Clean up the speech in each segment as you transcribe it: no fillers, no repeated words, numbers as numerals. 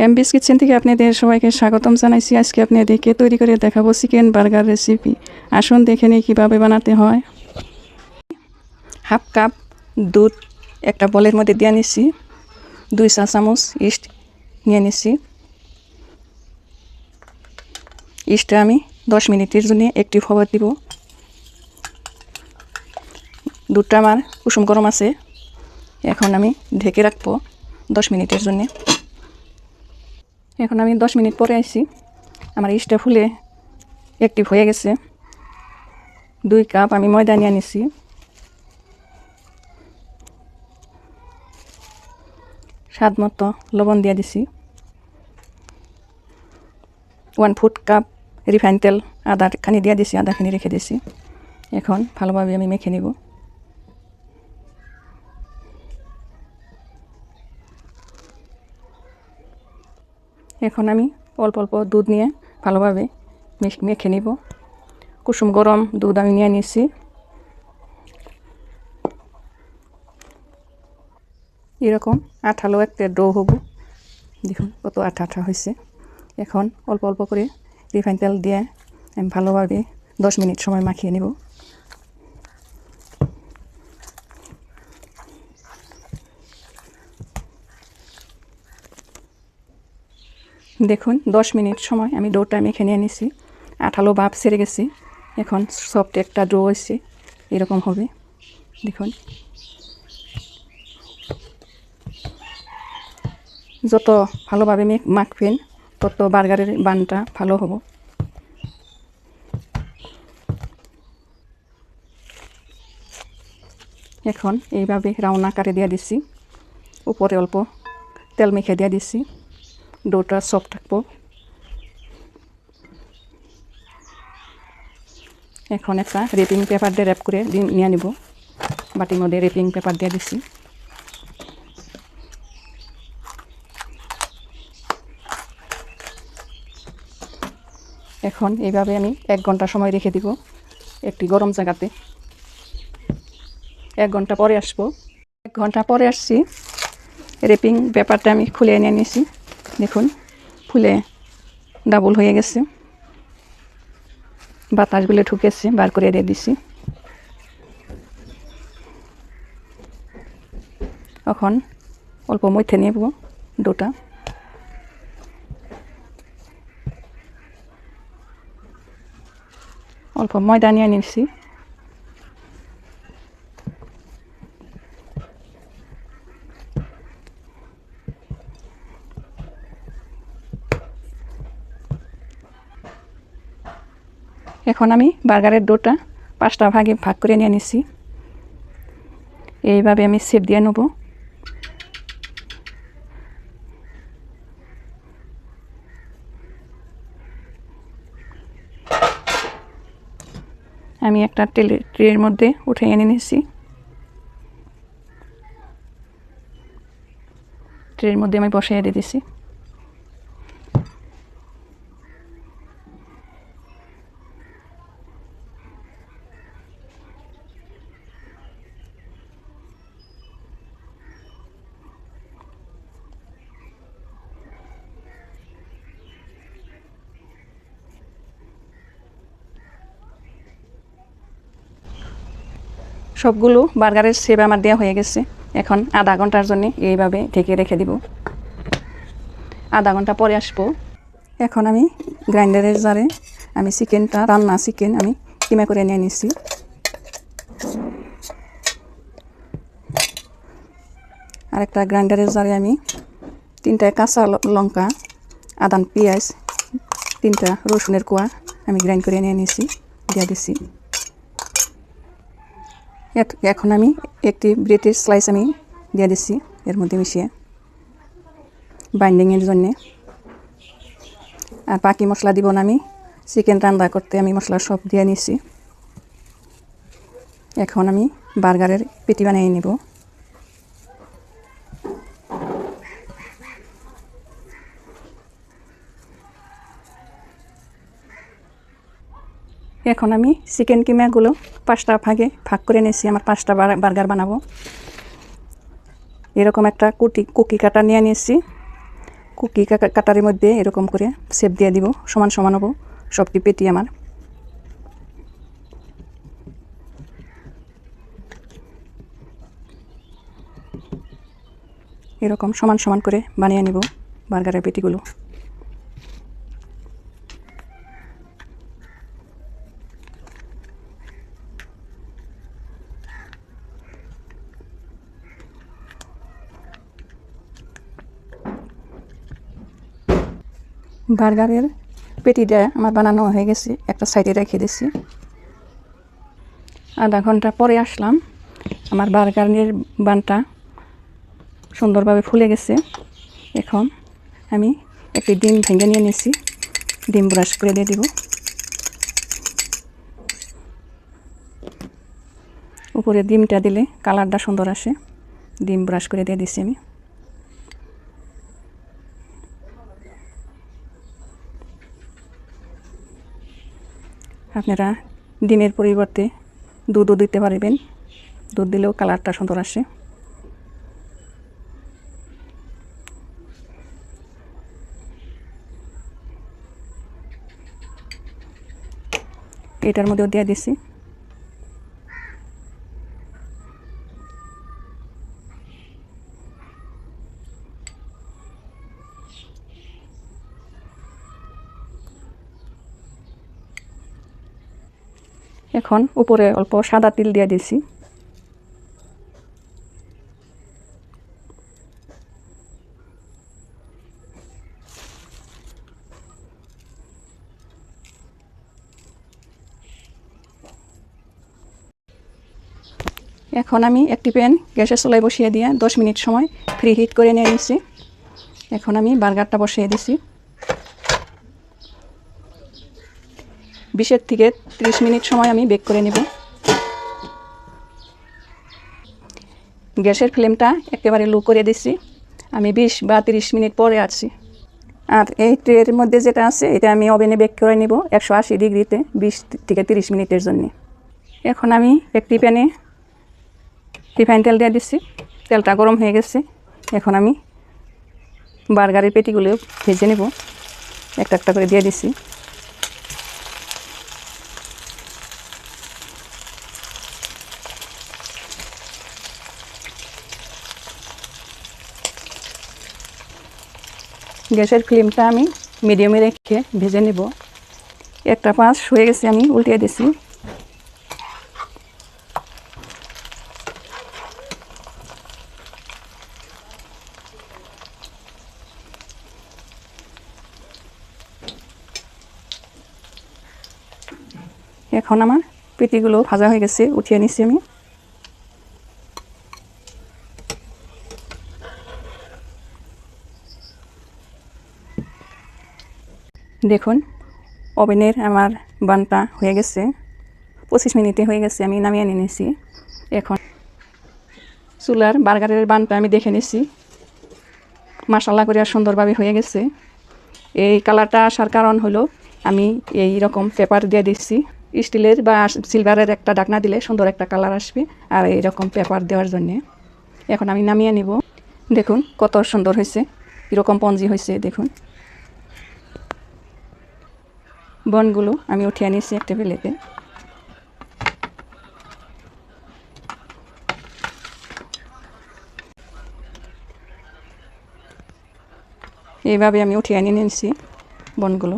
এমবিস kitchen থেকে আপনাদের সবাইকে স্বাগতম জানাইছি। আজকে আপনাদেরকে তৈরি করে দেখাবো চিকেন বার্গার রেসিপি। আসুন দেখে নিই কীভাবে বানাতে হয়। হাফ কাপ দুধ একটা বলের মধ্যে দিয়ে নিচ্ছি। 2 চা চামচ ইস্ট নিয়ে নিচ্ছি। ইস্টটা আমি 10 মিনিটের জন্য একটু খবর দিব। দুধটা আমার কুসুম গরম আছে, এখন আমি ঢেকে রাখবো 10 মিনিটের জন্য। এখন আমি 10 মিনিট পরে আসছি, আমার ইস্টটা ফুলে অ্যাক্টিভ হয়ে গেছে। 2 কাপ আমি ময়দা নিয়ে নিচ্ছি। স্বাদ মতো লবণ দিয়ে দিছি। 1/4 কাপ রিফাইন তেল আধাখানি দিয়ে দিছি, আধাখানি রেখে দিছি। এখন ভালোভাবে আমি মেখে নিব। এখন আমি অল্প অল্প দুধ নিয়ে ভালোভাবে মেখে নিব। কুসুম গরম দুধ আমি নিয়ে নিচ্ছি। এরকম আঠালো একটা ডো হবো, দেখুন কত আঠা আঠা হয়েছে। এখন অল্প অল্প করে রিফাইন তেল দিয়ে আমি ভালোভাবে 10 মিনিট সময় মাখিয়ে নেব। দেখুন 10 মিনিট সময় আমি ডোটা মেখে নিয়ে নিছি। আঠালো ভাব ছেড়ে গেছে। এখন সফট একটা ডো হয়েছে, এরকম হবে দেখুন। যত ভালোভাবে মাখবেন তত বার্গারের বানটা ভালো হবে। এখন এইভাবে রাউন্ড আকারে দিয়ে দিচ্ছি, উপরে অল্প তেল মেখে দিয়ে দিচ্ছি। ডোটা সফট থাকবো। এখন একটা রেপিং পেপার দিয়ে র্যাপ করে নিয়ে নিব। বাটির মধ্যে রেপিং পেপার দিয়ে দিচ্ছি। এখন এইভাবে আমি 1 ঘন্টা সময় রেখে দিব একটি গরম জায়গাতে। 1 ঘন্টা পরে আসবো। 1 ঘন্টা পরে আসছি। রেপিং পেপারটা আমি খুলে এনে নিয়েছি, দেখুন ফুলে ডাবল হয়ে গেছে। বাতাসগুলো ঢুকেছে, বার করে দিয়ে দিছি। এখন অল্প মধ্যে নেব ডোটা। অল্প ময়দা নিয়ে নিচ্ছি। এখন আমি বার্গারের ডোটা 5টা ভাগে ভাগ করে নিয়ে নিচ্ছি। এইভাবে আমি শেপ দিয়ে নেব। আমি একটা ট্রের মধ্যে উঠে এনে নিয়েছি। ট্রের মধ্যে আমি বসিয়ে দিয়ে দিছি। সবগুলো বার্গারের শেপ আমার দেওয়া হয়ে গেছে। এখন আধা ঘন্টার জন্য এইভাবে ঢেকে রেখে দিব। আধা ঘন্টা পরে আসবো। এখন আমি গ্রাইন্ডারের জারে আমি চিকেনটা রান্না চিকেন আমি কিমা করে নিয়ে নিচ্ছি। আরেকটা গ্রাইন্ডারের জারে আমি 3টা কাঁচা লঙ্কা, আদা পেঁয়াজ, 3টা রসুনের কোয়া আমি গ্রাইন্ড করে নিয়ে নিয়েছি, দিয়ে দিচ্ছি। এখন আমি একটি ব্রেডের স্লাইস আমি দিয়ে দিচ্ছি এর মধ্যে মিশিয়ে বাইন্ডিংয়ের জন্যে। আর বাকি মশলা দিব না, আমি চিকেন রান্না করতে আমি মশলা সব দিয়ে নিচ্ছি। এখন আমি বার্গারের পেটি বানিয়ে নেব। এখন আমি চিকেন কিমাগুলো 5টা ভাগে ভাগ করে নিয়েছি। আমার 5টা বার্গার বানাবো। এরকম একটা কুকি কাটা নিয়ে নিয়েছি। কুকি কাটারের মধ্যে এরকম করে শেপ দিয়ে দিব, সমান সমান হবো সবটি পেটি আমার। এরকম সমান সমান করে বানিয়ে নিব বার্গারের পেটিগুলো। বার্গারের পেটিটা আমার বানানো হয়ে গেছে, একটা সাইডে রেখে দিচ্ছি। আধা ঘন্টা পরে আসলাম, আমার বার্গারের বানটা সুন্দরভাবে ফুলে গেছে। এখন আমি একটি ডিম ভেঙে নিয়ে নিয়েছি, ডিম ব্রাশ করে দিয়ে দিব। উপরে ডিমটা দিলে কালারটা সুন্দর আসে, ডিম ব্রাশ করে দিয়ে দিচ্ছি আমি। আপনারা ডিমের পরিবর্তে দুধও দিতে পারবেন, দুধ দিলেও কালারটা সুন্দর আসে। এটার মধ্যেও দিয়ে দিছি। এখন উপরে অল্প সাদা তিল দিয়ে দিছি। এখন আমি একটি প্যান গ্যাসের চুলায় বসিয়ে দিয়ে 10 মিনিট সময় ফ্রি হিট করে নিয়ে নিচ্ছি। এখন আমি বার্গারটা বসিয়ে দিছি। 20 থেকে 30 মিনিট সময় আমি বেক করে নেব। গ্যাসের ফ্লেমটা একেবারে লো করে দিচ্ছি। আমি 20 বা 30 মিনিট পরে আসছি। আর এই ট্রের মধ্যে যেটা আছে এটা আমি ওভেনে বেক করে নেব 180 ডিগ্রিতে 20 থেকে 30 মিনিটের জন্য। এখন আমি একটি প্যানে রিফাইন তেল দিয়ে দিচ্ছি, তেলটা গরম হয়ে গেছে। এখন আমি বার্গারের পেটিগুলো ভেজে নেব, একটা একটা করে দিয়ে দিচ্ছি। গ্যাসের ফ্লেমটা আমি মিডিয়ামে রেখে ভেজে নেব। একটা পাশ হয়ে গেছে, আমি উল্টিয়ে দিছি। এখন আমার পেটিগুলো ভাজা হয়ে গেছে, উঠিয়ে নিচ্ছি আমি। দেখুন ওভেনের আমার বানটা হয়ে গেছে, 25 মিনিটে হয়ে গেছে, আমি নামিয়ে নিয়েছি। এখন চুলার বার্গারের বানটা আমি দেখে নিচ্ছি, মশলা করে সুন্দরভাবে হয়ে গেছে। এই কালারটা আসার কারণ হলো আমি এই রকম পেপার দিয়ে দিচ্ছি, স্টিলের বা সিলভারের একটা ঢাকনা দিলে সুন্দর একটা কালার আসবে, আর এইরকম পেপার দেওয়ার জন্যে। এখন আমি নামিয়ে নিব। দেখুন কত সুন্দর হয়েছে, কীরকম পঞ্জি হয়েছে দেখুন। বনগুলো আমি উঠিয়ে নিয়েছি একটা প্লেটে। এইভাবে আমি উঠিয়ে নিয়েছি বনগুলো।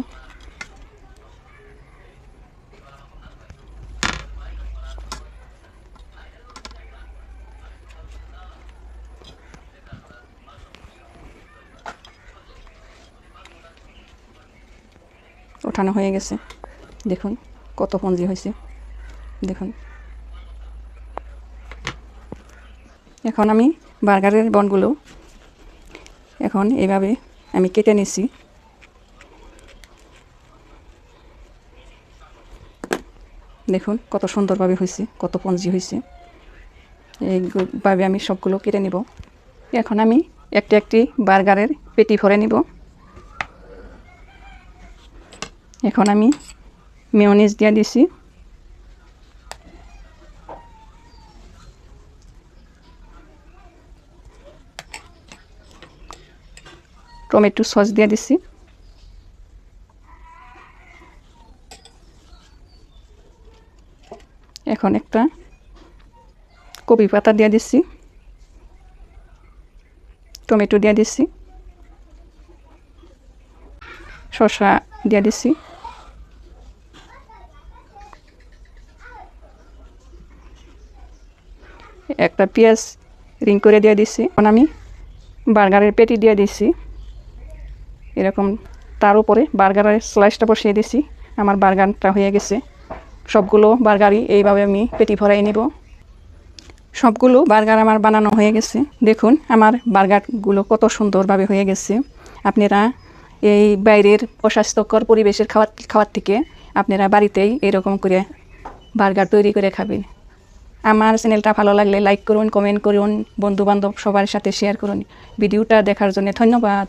ওঠানো হয়ে গেছে, দেখুন কত পঞ্জি হয়েছে দেখুন। এখন আমি বার্গারের বনগুলো এখন এইভাবে আমি কেটে নিচ্ছি। দেখুন কত সুন্দরভাবে হয়েছে, কত পঞ্জি হয়েছে। এইভাবে আমি সবগুলো কেটে নিব। এখন আমি একটি একটি বার্গারের পেটি ভরে নিব। এখন আমি মেয়োনিজ দিয়ে দিছি। টমেটো সস দিয়ে দিছি। এখন একটা কপি পাতা দিয়ে দিছি, টমেটো দিয়ে দিছি, শসা দিয়ে দিছি, একটা পেঁয়াজ রিং করে দিয়ে দিছি। এখন আমি বার্গারের পেটি দিয়ে দিছি এরকম, তার উপরে বার্গারের স্লাইসটা বসিয়ে দিছি। আমার বার্গারটা হয়ে গেছে। সবগুলো বার্গারই এইভাবে আমি পেটি ভরাই নিব। সবগুলো বার্গার আমার বানানো হয়ে গেছে। দেখুন আমার বার্গারগুলো কত সুন্দরভাবে হয়ে গেছে। আপনারা এই বাইরের অস্বাস্থ্যকর পরিবেশের খাওয়ার থেকে আপনারা বাড়িতেই এরকম করে বার্গার তৈরি করে খাবেন। আমার চ্যানেলটা ভালো লাগলে লাইক করুন, কমেন্ট করুন, বন্ধুবান্ধব সবার সাথে শেয়ার করুন। ভিডিওটা দেখার জন্য ধন্যবাদ।